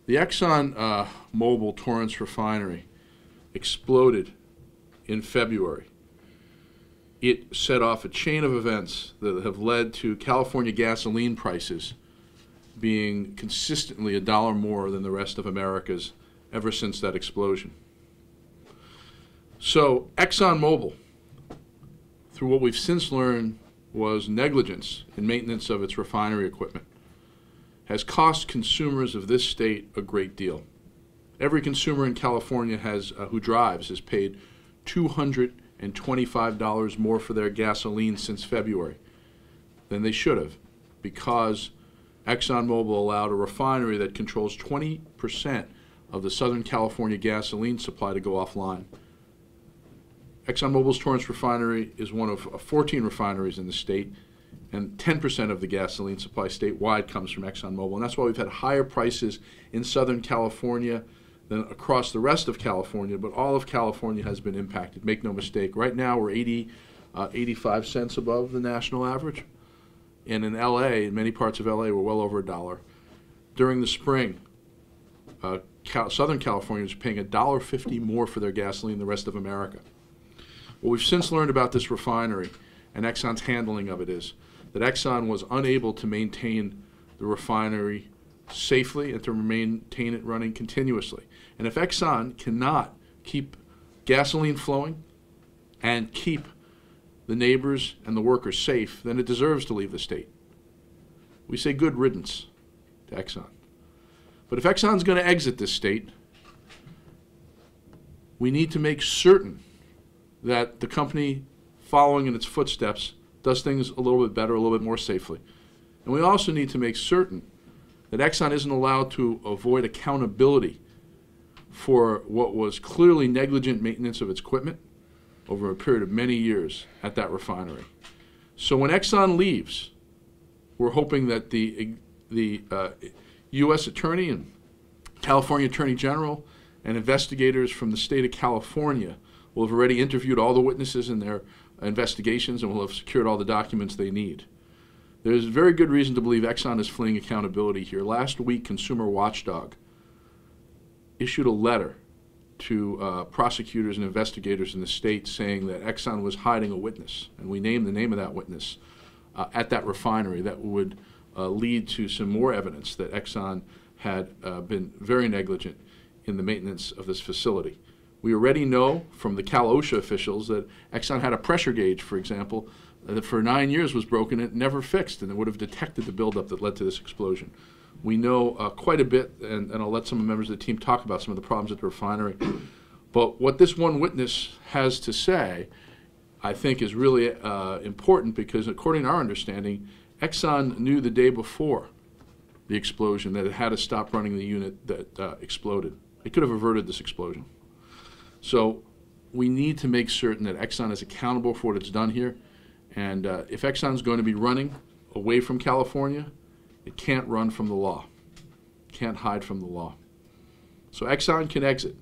The ExxonMobil Torrance Refinery exploded in February. It set off a chain of events that have led to California gasoline prices being consistently $1 more than the rest of America's ever since that explosion. So ExxonMobil, through what we've since learned was negligence in maintenance of its refinery equipment, has cost consumers of this state a great deal. Every consumer in California who drives has paid $225 more for their gasoline since February than they should have, because ExxonMobil allowed a refinery that controls 20% of the Southern California gasoline supply to go offline. ExxonMobil's Torrance Refinery is one of 14 refineries in the state, and 10% of the gasoline supply statewide comes from ExxonMobil. And that's why we've had higher prices in Southern California than across the rest of California, but all of California has been impacted. Make no mistake. Right now we're 85 cents above the national average. And in LA, in many parts of LA, we're well over $1. During the spring, Southern California is paying $1.50 more for their gasoline than the rest of America. What we've since learned about this refinery and Exxon's handling of it is that Exxon was unable to maintain the refinery safely and to maintain it running continuously. And if Exxon cannot keep gasoline flowing and keep the neighbors and the workers safe, then it deserves to leave the state. We say good riddance to Exxon. But if Exxon's going to exit this state, we need to make certain that the company following in its footsteps does things a little bit better, a little bit more safely. And we also need to make certain that Exxon isn't allowed to avoid accountability for what was clearly negligent maintenance of its equipment over a period of many years at that refinery. So when Exxon leaves, we're hoping that the U.S. Attorney and California Attorney General and investigators from the state of California will have already interviewed all the witnesses in their investigations and will have secured all the documents they need. There's very good reason to believe Exxon is fleeing accountability here. Last week, ConsumerWatchdog issued a letter to prosecutors and investigators in the state saying that Exxon was hiding a witness, and we named the name of that witness at that refinery. That would lead to some more evidence that Exxon had been very negligent in the maintenance of this facility. We already know from the Cal OSHA officials that Exxon had a pressure gauge, for example, that for 9 years was broken and never fixed, and it would have detected the buildup that led to this explosion. We know quite a bit, and I'll let some of the members of the team talk about some of the problems at the refinery. But what this one witness has to say, I think, is really important, because according to our understanding, Exxon knew the day before the explosion that it had to stop running the unit that exploded. It could have averted this explosion. So we need to make certain that Exxon is accountable for what it's done here. And if Exxon's going to be running away from California, it can't run from the law. It can't hide from the law. So Exxon can exit,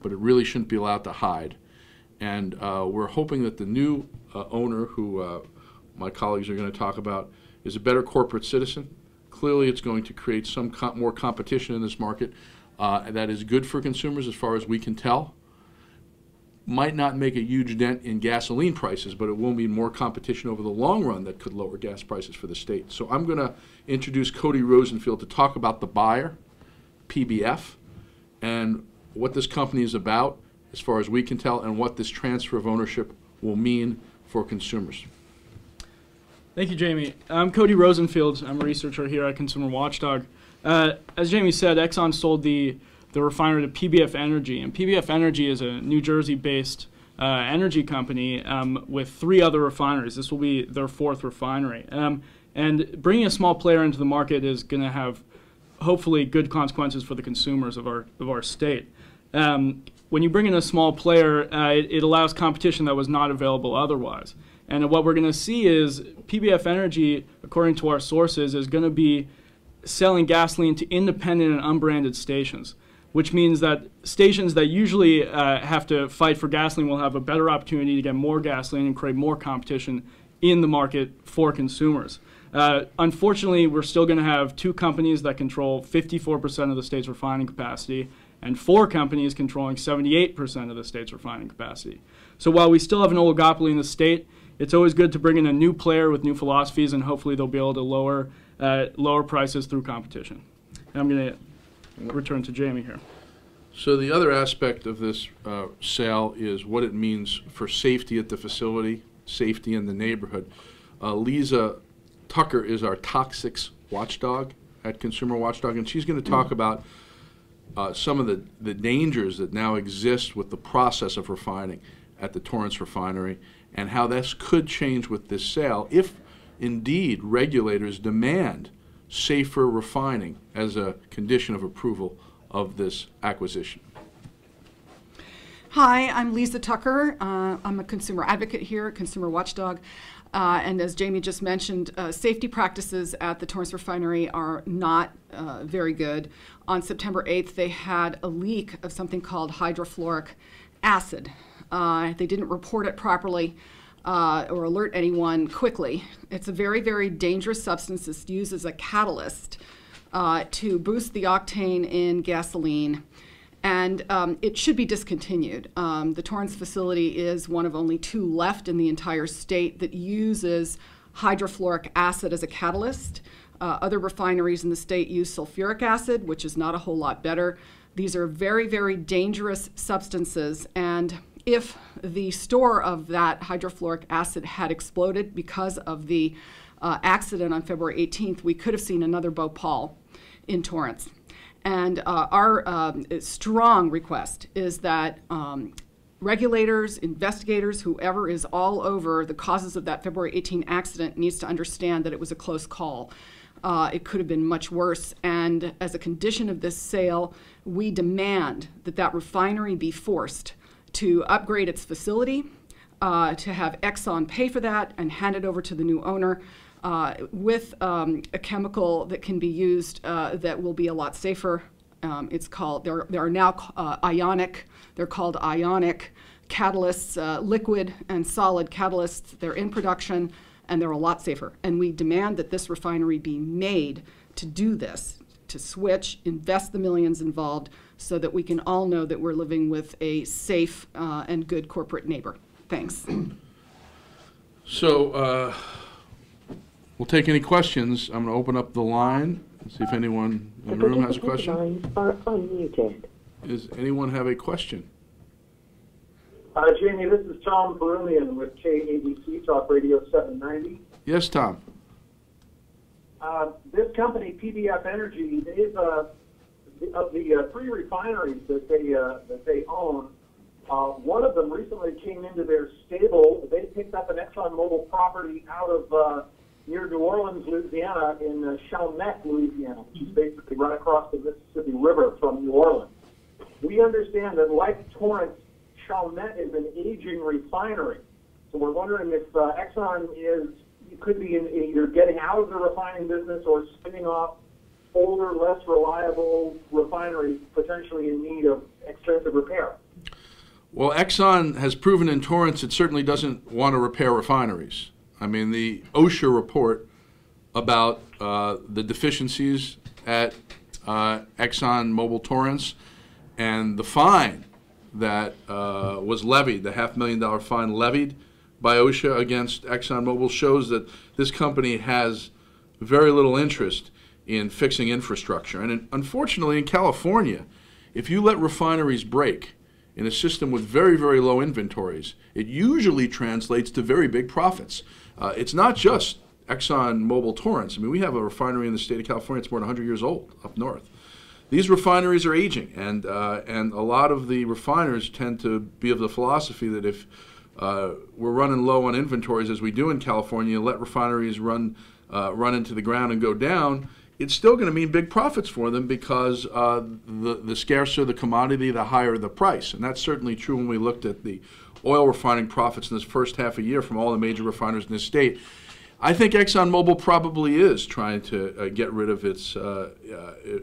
but it really shouldn't be allowed to hide. And we're hoping that the new owner, who my colleagues are going to talk about, is a better corporate citizen. Clearly, it's going to create some more competition in this market that is good for consumers as far as we can tell. Might not make a huge dent in gasoline prices, but it will mean more competition over the long run that could lower gas prices for the state. So I'm going to introduce Cody Rosenfield to talk about the buyer, PBF, and what this company is about as far as we can tell, and what this transfer of ownership will mean for consumers. Thank you, Jamie. I'm Cody Rosenfield. I'm a researcher here at ConsumerWatchdog. As Jamie said, Exxon sold the refinery to PBF Energy, and PBF Energy is a New Jersey-based energy company with 3 other refineries. This will be their 4th refinery. And bringing a small player into the market is going to have, hopefully, good consequences for the consumers of our state. When you bring in a small player, it allows competition that was not available otherwise. And what we're going to see is PBF Energy, according to our sources, is going to be selling gasoline to independent and unbranded stations, which means that stations that usually have to fight for gasoline will have a better opportunity to get more gasoline and create more competition in the market for consumers. Unfortunately, we're still going to have 2 companies that control 54% of the state's refining capacity and 4 companies controlling 78% of the state's refining capacity. So while we still have an oligopoly in the state, it's always good to bring in a new player with new philosophies, and hopefully they'll be able to lower prices through competition. And I'm going to return to Jamie here. So the other aspect of this sale is what it means for safety at the facility, safety in the neighborhood. Lisa Tucker is our toxics watchdog at ConsumerWatchdog, and she's going to talk about some of the dangers that now exist with the process of refining at the Torrance Refinery, and how this could change with this sale if indeed regulators demand safer refining as a condition of approval of this acquisition. Hi, I'm Lisa Tucker. I'm a consumer advocate here at ConsumerWatchdog. And as Jamie just mentioned, safety practices at the Torrance Refinery are not very good. On September 8th, they had a leak of something called hydrofluoric acid. They didn't report it properly or alert anyone quickly. It's a very, very dangerous substance that's used as a catalyst to boost the octane in gasoline. And it should be discontinued. The Torrance facility is one of only 2 left in the entire state that uses hydrofluoric acid as a catalyst. Other refineries in the state use sulfuric acid, which is not a whole lot better. These are very, very dangerous substances, and if the store of that hydrofluoric acid had exploded because of the accident on February 18th, we could have seen another Bhopal in Torrance. And our strong request is that regulators, investigators, whoever is all over the causes of that February 18 accident needs to understand that it was a close call. It could have been much worse. And as a condition of this sale, we demand that that refinery be forced to upgrade its facility, to have Exxon pay for that and hand it over to the new owner. With a chemical that can be used that will be a lot safer. It's called, there are now ionic, they're called ionic catalysts, liquid and solid catalysts. They're in production and they're a lot safer. And we demand that this refinery be made to do this, to switch, invest the millions involved so that we can all know that we're living with a safe and good corporate neighbor. Thanks. So, we'll take any questions. I'm going to open up the line and see if anyone in the room has a question. Lines are unmuted. Does anyone have a question? Jamie, this is Tom Perulian with KABC Talk Radio 790. Yes, Tom. This company, PBF Energy, they've of the 3 refineries that they own. One of them recently came into their stable. They picked up an ExxonMobil property out of near New Orleans, Louisiana, in Chalmette, Louisiana, which is basically right across the Mississippi River from New Orleans. We understand that, like Torrance, Chalmette is an aging refinery. So we're wondering if Exxon could be either getting out of the refining business or spinning off older, less reliable refineries potentially in need of extensive repair. Well, Exxon has proven in Torrance it certainly doesn't want to repair refineries. I mean, the OSHA report about the deficiencies at ExxonMobil Torrance and the fine that was levied, the $500,000 fine levied by OSHA against ExxonMobil, shows that this company has very little interest in fixing infrastructure. And unfortunately, in California, if you let refineries break in a system with very, very low inventories, it usually translates to very big profits. It's not just ExxonMobil Torrance. I mean, we have a refinery in the state of California that's more than 100 years old up north. These refineries are aging, and a lot of the refiners tend to be of the philosophy that if we're running low on inventories, as we do in California, let refineries run into the ground and go down, it's still going to mean big profits for them because the scarcer the commodity, the higher the price. And that's certainly true when we looked at the oil refining profits in this first half a year from all the major refiners in this state. I think ExxonMobil probably is trying to get rid of its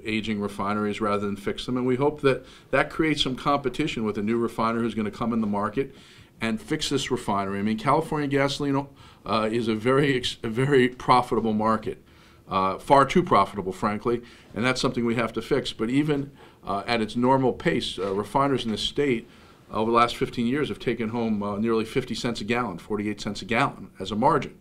aging refineries rather than fix them, and we hope that that creates some competition with a new refiner who's going to come in the market and fix this refinery. I mean, California gasoline is a very profitable market, far too profitable, frankly, and that's something we have to fix. But even at its normal pace, refiners in this state over the last 15 years have taken home nearly 50 cents a gallon, 48 cents a gallon as a margin.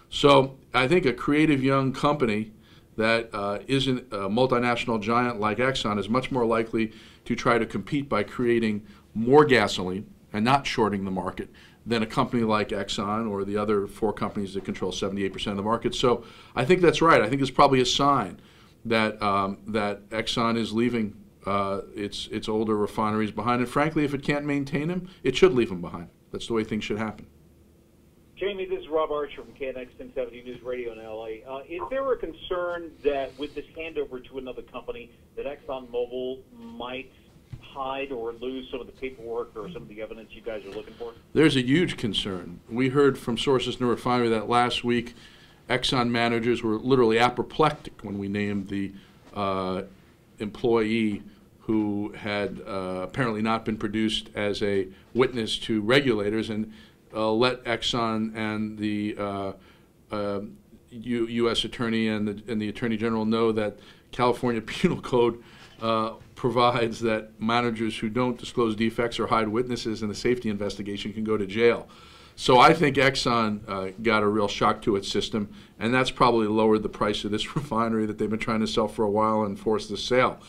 So I think a creative young company that isn't a multinational giant like Exxon is much more likely to try to compete by creating more gasoline and not shorting the market than a company like Exxon or the other 4 companies that control 78% of the market. So I think that's right. I think it's probably a sign that that Exxon is leaving its older refineries behind. And frankly, if it can't maintain them, it should leave them behind. That's the way things should happen. Jamie, this is Rob Archer from KNX 1070 News Radio in LA. Is there a concern that with this handover to another company that ExxonMobil might hide or lose some of the paperwork or some of the evidence you guys are looking for? There's a huge concern. We heard from sources in the refinery that last week Exxon managers were literally apoplectic when we named the employee who had apparently not been produced as a witness to regulators, and let Exxon and the U.S. Attorney and the Attorney General know that California Penal Code provides that managers who don't disclose defects or hide witnesses in a safety investigation can go to jail. So I think Exxon got a real shock to its system, and that's probably lowered the price of this refinery that they've been trying to sell for a while and force the sale.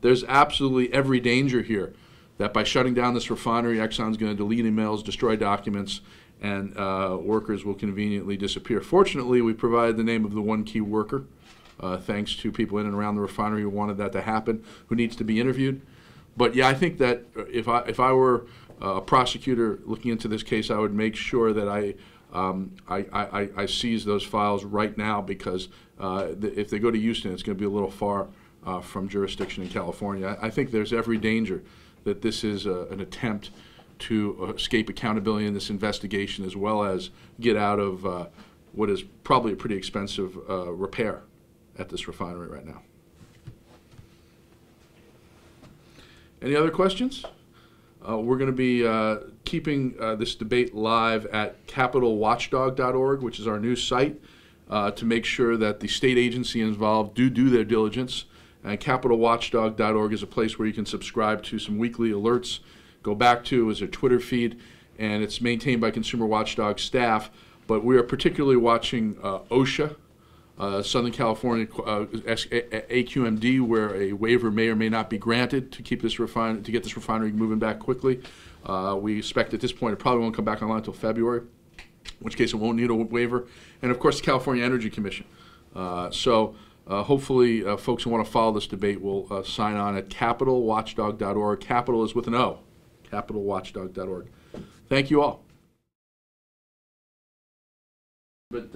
There's absolutely every danger here that by shutting down this refinery, Exxon's going to delete emails, destroy documents, and workers will conveniently disappear. Fortunately, we provided the name of the one key worker, thanks to people in and around the refinery who wanted that to happen, who needs to be interviewed. But yeah, I think that if I were a prosecutor looking into this case, I would make sure that I seize those files right now, because if they go to Houston, it's going to be a little far from jurisdiction in California. I think there's every danger that this is an attempt to escape accountability in this investigation, as well as get out of what is probably a pretty expensive repair at this refinery right now. Any other questions? We're going to be keeping this debate live at CapitolWatchdog.org, which is our new site, to make sure that the state agency involved do their diligence. And CapitolWatchdog.org is a place where you can subscribe to some weekly alerts. Go back to is a Twitter feed, and it's maintained by Consumer Watchdog staff. But we are particularly watching OSHA, Southern California AQMD, where a waiver may or may not be granted to keep this get this refinery moving back quickly. We expect at this point it probably won't come back online until February, in which case it won't need a waiver. And of course, the California Energy Commission. Hopefully, folks who want to follow this debate will sign on at CapitolWatchdog.org. Capital is with an O. CapitolWatchdog.org. Thank you all. But